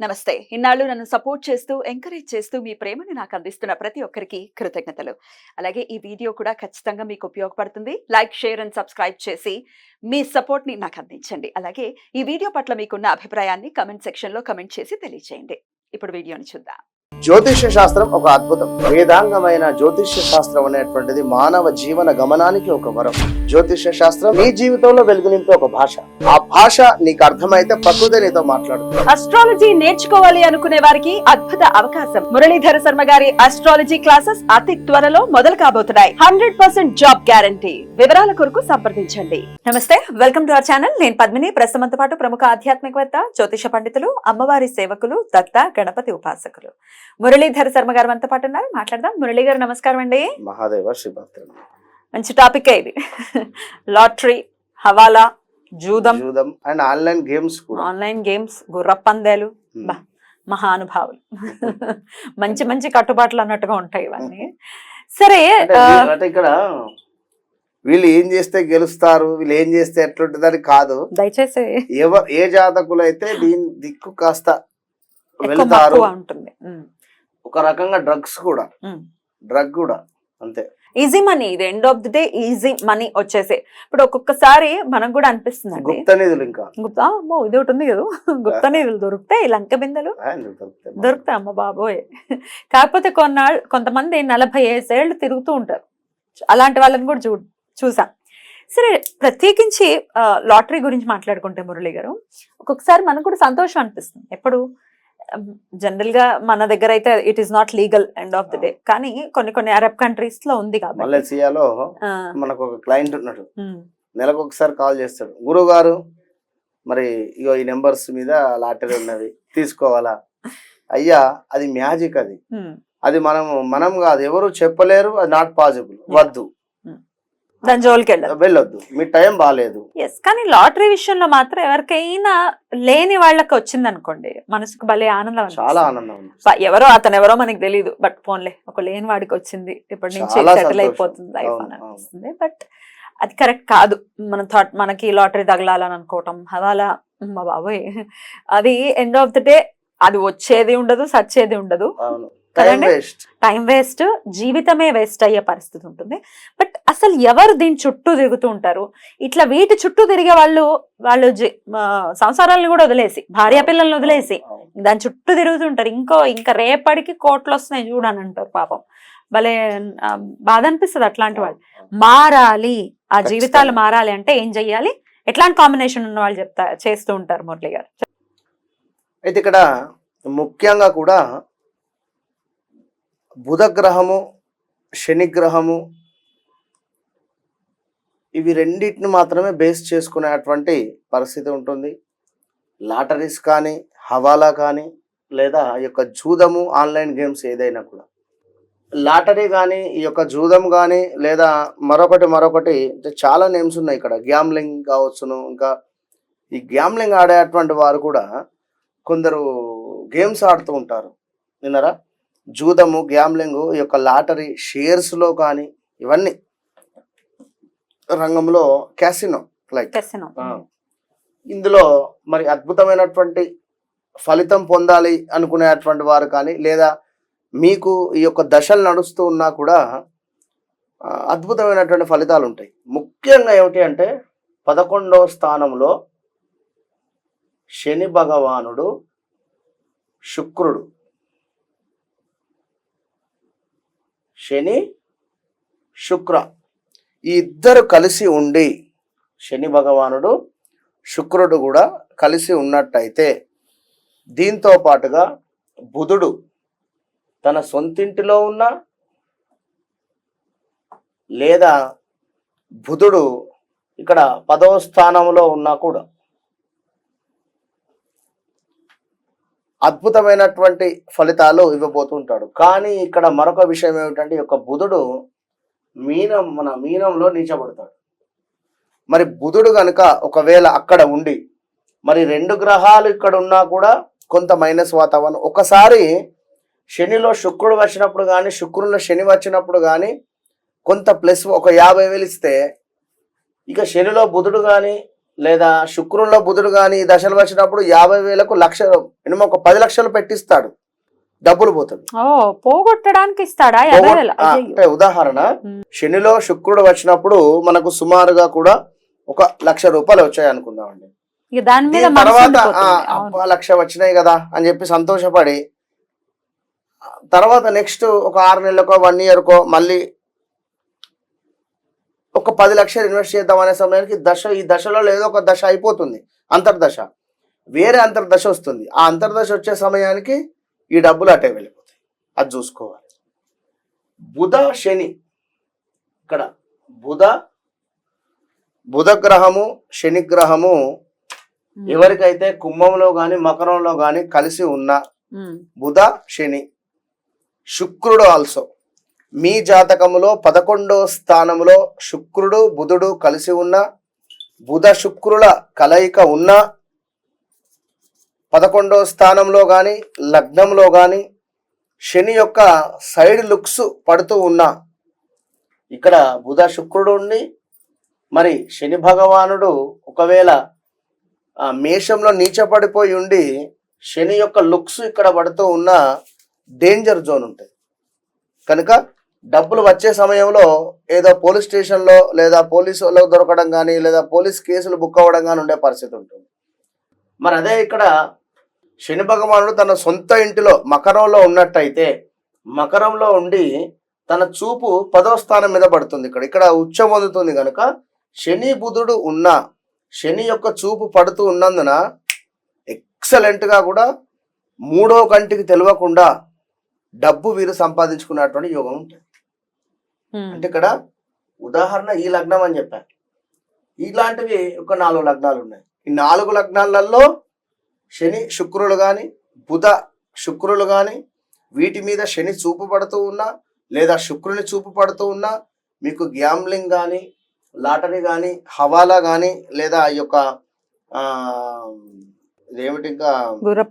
నమస్తే. ఇన్నాళ్ళు నన్ను సపోర్ట్ చేస్తూ, ఎంకరేజ్ చేస్తూ మీ ప్రేమని నాకు అందిస్తున్న ప్రతి ఒక్కరికి కృతజ్ఞతలు. అలాగే ఈ వీడియో కూడా ఖచ్చితంగా మీకు ఉపయోగపడుతుంది. లైక్, షేర్ అండ్ సబ్స్క్రైబ్ చేసి మీ సపోర్ట్‌ని నాకు అందించండి. అలాగే ఈ వీడియో పట్ల మీకున్న అభిప్రాయాన్ని కామెంట్ సెక్షన్‌లో కామెంట్ చేసి తెలియజేయండి. ఇప్పుడు వీడియోని చూద్దాం. జ్యోతిష్య శాస్త్రం ఒక అద్భుతం. వేదాంగమైన జ్యోతిష్య శాస్త్రం అనేటువంటిది మానవ జీవన గమనానికి ఒక వరం. జ్యోతిష్య శాస్త్రం నీ జీవితంలో వెలుగునింపే ఒక భాష. ఆ భాష నీకు అర్థమైతే ప్రకృతి నీతో మాట్లాడుతుంది. అస్ట్రాలజీ నేర్చుకోవాలి అనుకునే వారికి అద్భుత అవకాశం. మురళీధర శర్మ గారి అస్ట్రాలజీ క్లాసెస్ అతి త్వరలో మొదలు కాబోతున్నాయి. 100% జాబ్ గ్యారంటీ. వివరాల కొరకు సంప్రదించండి. నమస్తే, వెల్కమ్ టు అవర్ ఛానల్. నేను పద్మిని. ప్రస్తుతంతో పాటు ప్రముఖ ఆధ్యాత్మికవేత్త, జ్యోతిష పండితులు, అమ్మవారి సేవకులు, దత్త గణపతి ఉపాసకులు మురళీధర శర్మ గారు మనతో పాటు ఉన్నారు. మాట్లాడదాం. మురళీ గారు నమస్కారం అండి. మహాదేవ శ్రీభద్ర. మంచి టాపిక్ ఇది. లాటరీ, హవాలా, జూదం and online games. Online games, గుర్ర పందేలు, మహానుభావులు. మంచి మంచి కట్టుబాట్లు అన్నట్టుగా ఉంటాయి ఇవన్నీ. సరే, ఇక్కడ వీళ్ళు ఏం చేస్తే గెలుస్తారు, వీళ్ళు ఏం చేస్తే ఎట్లుంటుందని కాదు. దయచేసి ఏ జాతకులు అయితే దీని దిక్కు కాస్త వెళ్తారు ఉంటుంది. ఒక రకంగా డ్రగ్ కూడా అంతే. ఈజీ మనీ, ఇది end of the day easy money వచ్చేసి. ఇప్పుడు ఒక్కొక్కసారి మనకు కూడా అనిపిస్తుంది, గుప్త నిధులు ఇంకా ఇది ఒకటి ఉంది కదా, గుప్త నిధులు దొరుకుతాయి, లంక బిందెలు దొరుకుతాయి. అమ్మ బాబోయ్. కాకపోతే కొంతమంది 45 ఏళ్ళు తిరుగుతూ ఉంటారు. అలాంటి వాళ్ళని కూడా చూసాం. సరే, ప్రత్యేకించి లాటరీ గురించి మాట్లాడుకుంటే మురళి గారు, ఒక్కొక్కసారి మనకు కూడా సంతోషం అనిపిస్తుంది. ఎప్పుడు జనరల్ గా మన దగ్గర అయితే it is not legal end of the day, కానీ కొన్ని అరబ్ కంట్రీస్ లో ఉంది కాబట్టి. మలేసియాలో మనకు ఒక క్లయింట్ ఉన్నాడు, నెలకు ఒకసారి కాల్ చేస్తాడు, గురువు గారు మరి ఇగో ఈ నెంబర్స్ మీద లాటరీ ఉన్నది, తీసుకోవాలా? అయ్యా, అది మ్యాజిక్, అది మనం కాదు, ఎవరు చెప్పలేరు, అది నాట్ పాసిబుల్, వద్దు, దాని జోలికి వెళ్ళొద్దు, మీ టైం బాగాలేదు. ఎస్, కానీ లాటరీ విషయంలో మాత్రం ఎవరికైనా లేని వాళ్ళకి వచ్చింది అనుకోండి, మనసుకు భలే ఆనందం, చాలా ఆనందం. అతను ఎవరో మనకి తెలియదు, బట్ ఫోన్లే ఒక లేని వాడికి వచ్చింది, ఇప్పటి నుంచి సెటిల్ అయిపోతుంది లైఫ్ అని అనిపిస్తుంది. బట్ అది కరెక్ట్ కాదు. మనకి లాటరీ తగలాలని అనుకోవటం, హవాలా, మా బాబోయ్, అది ఎండ్ ఆఫ్ ది డే అది వచ్చేది ఉండదు, సచ్చేది ఉండదు, టైం వేస్ట్, జీవితమే వేస్ట్ అయ్యే పరిస్థితి ఉంటుంది. బట్ అసలు ఎవరు దీని చుట్టూ తిరుగుతూ ఉంటారు? ఇట్లా వీటి చుట్టూ తిరిగే వాళ్ళు సంసారాలను కూడా వదిలేసి, భార్య పిల్లల్ని వదిలేసి దాని చుట్టూ తిరుగుతుంటారు. ఇంకా రేపటికి కోట్లు వస్తున్నాయి చూడని అంటారు. పాపం భలే బాధ అనిపిస్తుంది. అట్లాంటి వాళ్ళు మారాలి, ఆ జీవితాలు మారాలి అంటే ఏం చెయ్యాలి? ఎట్లాంటి కాంబినేషన్ ఉన్న వాళ్ళు చేస్తూ ఉంటారు మురళి గారు? అయితే ఇక్కడ ముఖ్యంగా కూడా బుధ గ్రహము, శని గ్రహము, ఇవి రెండింటిని మాత్రమే బేస్ చేసుకునేటువంటి పరిస్థితి ఉంటుంది. లాటరీస్ కానీ, హవాలా కానీ, లేదా ఈ యొక్క జూదము, ఆన్లైన్ గేమ్స్ ఏదైనా కూడా. లాటరీ కానీ, ఈ యొక్క జూదం కానీ, లేదా మరొకటి చాలా నేమ్స్ ఉన్నాయి ఇక్కడ. గ్యామ్లింగ్ కావచ్చును. ఇంకా ఈ గ్యామ్లింగ్ ఆడేటువంటి వారు కూడా కొందరు గేమ్స్ ఆడుతూ ఉంటారు. విన్నారా? జూదము, గ్యామ్లింగ్, ఈ యొక్క లాటరీ, షేర్స్లో కానీ, ఇవన్నీ రంగంలో క్యాసినో, ఇందులో మరి అద్భుతమైనటువంటి ఫలితం పొందాలి అనుకునేటువంటి వారు కానీ, లేదా మీకు ఈ యొక్క దశలు నడుస్తూ ఉన్నా కూడా అద్భుతమైనటువంటి ఫలితాలు ఉంటాయి. ముఖ్యంగా ఏమిటి అంటే 11వ స్థానంలో శని భగవానుడు, శుక్రుడు, శని శుక్ర ఈ ఇద్దరు కలిసి ఉండి, శని భగవానుడు శుక్రుడు కూడా కలిసి ఉన్నట్టయితే, దీంతో పాటుగా బుధుడు తన సొంతింటిలో ఉన్న, లేదా బుధుడు ఇక్కడ 10వ స్థానంలో ఉన్నా కూడా అద్భుతమైనటువంటి ఫలితాలు ఇవ్వబోతుంటాడు. కానీ ఇక్కడ మరొక విషయం ఏమిటంటే, ఈ యొక్క బుధుడు మీనంలో నీచబడతాడు. మరి బుధుడు కనుక ఒకవేళ అక్కడ ఉండి, మరి 2 గ్రహాలు ఇక్కడ ఉన్నా కూడా కొంత మైనస్ వాతావరణం. ఒకసారి శనిలో శుక్రుడు వచ్చినప్పుడు కానీ, శుక్రుడిలో శని వచ్చినప్పుడు కానీ కొంత ప్లస్, ఒక 50,000 ఇస్తే, ఇక శనిలో బుధుడు కానీ లేదా శుక్రుల్లో బుధుడు కానీ ఈ దశలు వచ్చినప్పుడు 50,000కు లక్ష మినిమం ఒక 10 లక్షలు పెట్టిస్తాడు, డబ్బులు పోతుంది. పోగొట్టడానికి ఇస్తాడా? అంటే ఉదాహరణ శనిలో శుక్రుడు వచ్చినప్పుడు మనకు సుమారుగా కూడా 1,00,000 రూపాయలు వచ్చాయి అనుకుందామండి. తర్వాత 1,00,000 వచ్చినాయి కదా అని చెప్పి సంతోషపడి తర్వాత నెక్స్ట్ ఒక 6 నెలలకో 1 ఇయర్కో మళ్ళీ ఒక 10 లక్షలు ఇన్వెస్ట్ చేద్దాం అనే సమయానికి ఈ దశలో ఏదో ఒక దశ అయిపోతుంది, అంతర్దశ, వేరే అంతర్దశ వస్తుంది. ఆ అంతర్దశ వచ్చే సమయానికి ఈ డబ్బులు అటే వెళ్ళిపోతాయి. అది చూసుకోవాలి. బుధ శని, ఇక్కడ బుధ గ్రహము శని గ్రహము ఎవరికైతే కుంభంలో గాని మకరంలో గాని కలిసి ఉన్న బుధ శని శుక్రుడు ఆల్సో మీ జాతకములో 11వ స్థానములో శుక్రుడు బుధుడు కలిసి ఉన్న బుధ శుక్రుల కలయిక ఉన్న 11వ స్థానంలో కానీ లగ్నంలో కానీ శని యొక్క సైడ్ లుక్స్ పడుతూ ఉన్నా, ఇక్కడ బుధ శుక్రుడు ఉండి మరి శని భగవానుడు ఒకవేళ మేషంలో నీచపడిపోయి ఉండి శని యొక్క లుక్స్ ఇక్కడ పడుతూ ఉన్న డేంజర్ జోన్ ఉంటుంది. కనుక డబ్బులు వచ్చే సమయంలో ఏదో పోలీస్ స్టేషన్లో లేదా పోలీసు వాళ్ళకు దొరకడం కానీ లేదా పోలీస్ కేసులు బుక్ అవ్వడం కానీ ఉండే పరిస్థితి ఉంటుంది. మరి అదే ఇక్కడ శని భగవానుడు తన సొంత ఇంటిలో మకరంలో ఉన్నట్టయితే మకరంలో ఉండి తన చూపు 10వ స్థానం మీద పడుతుంది. ఇక్కడ ఉచ్చ పొందుతుంది. కనుక శని బుధుడు ఉన్న శని యొక్క చూపు పడుతూ ఉన్నందున ఎక్సలెంట్గా కూడా 3వ కంటికి తెలియకుండా డబ్బు వీరు సంపాదించుకున్నటువంటి యోగం ఉంటుంది. అంటే ఇక్కడ ఉదాహరణ ఈ లగ్నం అని చెప్పాను, ఇలాంటివి ఒక 4 లగ్నాలు ఉన్నాయి. ఈ 4 లగ్నాలలో శని శుక్రులు కానీ బుధ శుక్రులు కానీ వీటి మీద శని చూపు పడుతూ ఉన్నా లేదా శుక్రుని చూపు పడుతూ ఉన్నా మీకు గ్యాంబ్లింగ్ కానీ లాటరీ కానీ హవాలా కానీ లేదా ఈ యొక్క ఇదేమిటి ఇంకా గుర్ర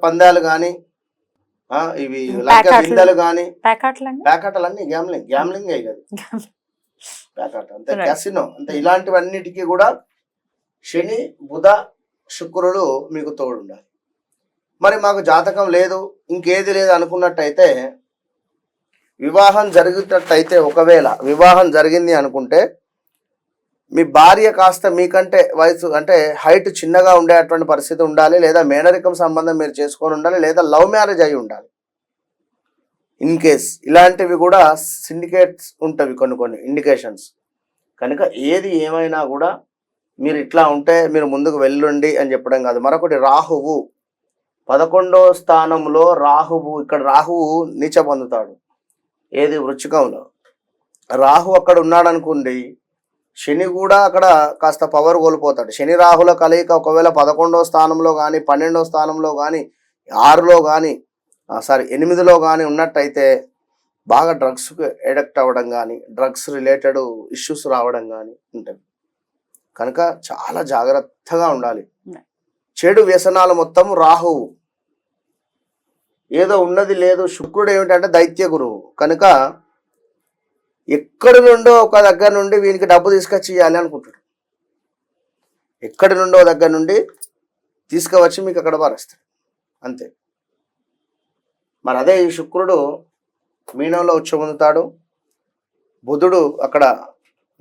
పందాలు కానీ ఇవి లంక బిందెలు కానీ ప్యాకాటలన్నీ గ్యాంబ్లింగ్ అయ్యి కదా ప్యాకాట అంతే క్యాసినో అంతే ఇలాంటివన్నిటికీ కూడా శని బుధ శుక్రుడు మీకు తోడుండాలి. మరి మాకు జాతకం లేదు ఇంకేది లేదు అనుకున్నట్టయితే వివాహం జరిగేటట్టయితే ఒకవేళ వివాహం జరిగింది అనుకుంటే మీ భార్య కాస్త మీకంటే వయసు అంటే హైట్ చిన్నగా ఉండేటువంటి పరిస్థితి ఉండాలి, లేదా మేనరికం సంబంధం మీరు చేసుకొని ఉండాలి, లేదా లవ్ మ్యారేజ్ అయి ఉండాలి. ఇన్ కేస్ ఇలాంటివి కూడా సిండికేట్స్ ఉంటవి కొన్ని ఇండికేషన్స్. కనుక ఏది ఏమైనా కూడా మీరు ఇట్లా ఉంటే మీరు ముందుకు వెళ్ళండి అని చెప్పడం కాదు. మరొకటి రాహువు 11వ స్థానంలో రాహువు, ఇక్కడ రాహువు నీచ పొందుతాడు. ఏది వృచ్చికంలో రాహు అక్కడ ఉన్నాడు అనుకోండి, శని కూడా అక్కడ కాస్త పవర్ కోల్పోతాడు. శని రాహుల కలయిక ఒకవేళ 11వ స్థానంలో కానీ 12వ స్థానంలో కానీ 6లో కానీ 8లో కానీ ఉన్నట్టయితే బాగా డ్రగ్స్కి ఎడిక్ట్ అవ్వడం కానీ డ్రగ్స్ రిలేటెడ్ ఇష్యూస్ రావడం కానీ ఉంటుంది. కనుక చాలా జాగ్రత్తగా ఉండాలి. చెడు వ్యసనాలు మొత్తం రాహువు, ఏదో ఉన్నది లేదు. శుక్రుడు ఏమిటంటే దైత్య గురువు. కనుక ఎక్కడి నుండో ఒక దగ్గర నుండి వీనికి డబ్బు తీసుకొచ్చి ఇవ్వాలి అనుకుంటాడు. ఎక్కడి నుండో దగ్గర నుండి తీసుకువచ్చి మీకు అక్కడ పారేస్తాడు అంతే. మరి అదే ఈ శుక్రుడు మీనంలో ఉచ్చ పొందుతాడు, బుధుడు అక్కడ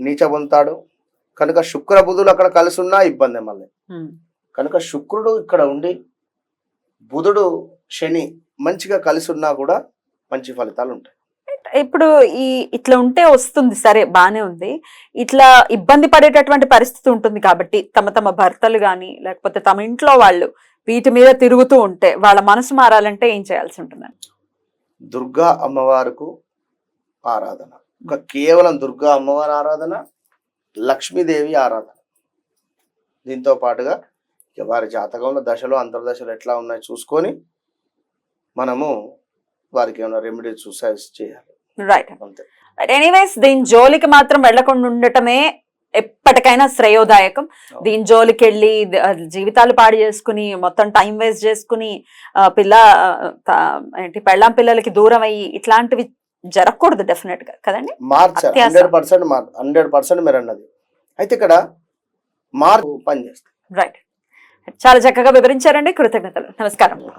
నీచ పొందుతాడు. కనుక శుక్ర బుధులు అక్కడ కలిసి ఉన్నా ఇబ్బంది మళ్ళీ. కనుక శుక్రుడు ఇక్కడ ఉండి బుధుడు శని మంచిగా కలిసి ఉన్నా కూడా మంచి ఫలితాలు ఉంటాయి. ఇప్పుడు ఇట్లా ఉంటే వస్తుంది సరే, బానే ఉంది. ఇట్లా ఇబ్బంది పడేటటువంటి పరిస్థితి ఉంటుంది కాబట్టి తమ భర్తలు గాని లేకపోతే తమ ఇంట్లో వాళ్ళు వీటి మీద తిరుగుతూ ఉంటే వాళ్ళ మనసు మారాలంటే ఏం చేయాల్సి ఉంటుంది? దుర్గా అమ్మవారికి ఆరాధన, కేవలం దుర్గా అమ్మవారి ఆరాధన, లక్ష్మీదేవి ఆరాధన. దీంతో పాటుగా వారి జాతకంలో దశలు అంతర్దశలు ఎట్లా ఉన్నాయో చూసుకొని మనము వారికి ఏమైనా రెమెడీ సజెస్ట్ చేయాలి. రైట్. ఎనీవేస్ దీని జోలికి మాత్రం వెళ్లకుండా ఉండటమే ఎప్పటికైనా శ్రేయోదాయకం. దీని జోలికి వెళ్ళి జీవితాలు పాడు చేసుకుని మొత్తం టైం వేస్ట్ చేసుకుని పెళ్ళాం పిల్లలకి దూరం అయ్యి ఇట్లాంటివి జరగకూడదు డెఫినెట్ గా కదండి. మార్చాలి 100% మీరు అన్నది. అయితే ఇక్కడ మార్పు పనిచేస్తాయి. రైట్. చాలా చక్కగా వివరించారండి. కృతజ్ఞతలు. నమస్కారం.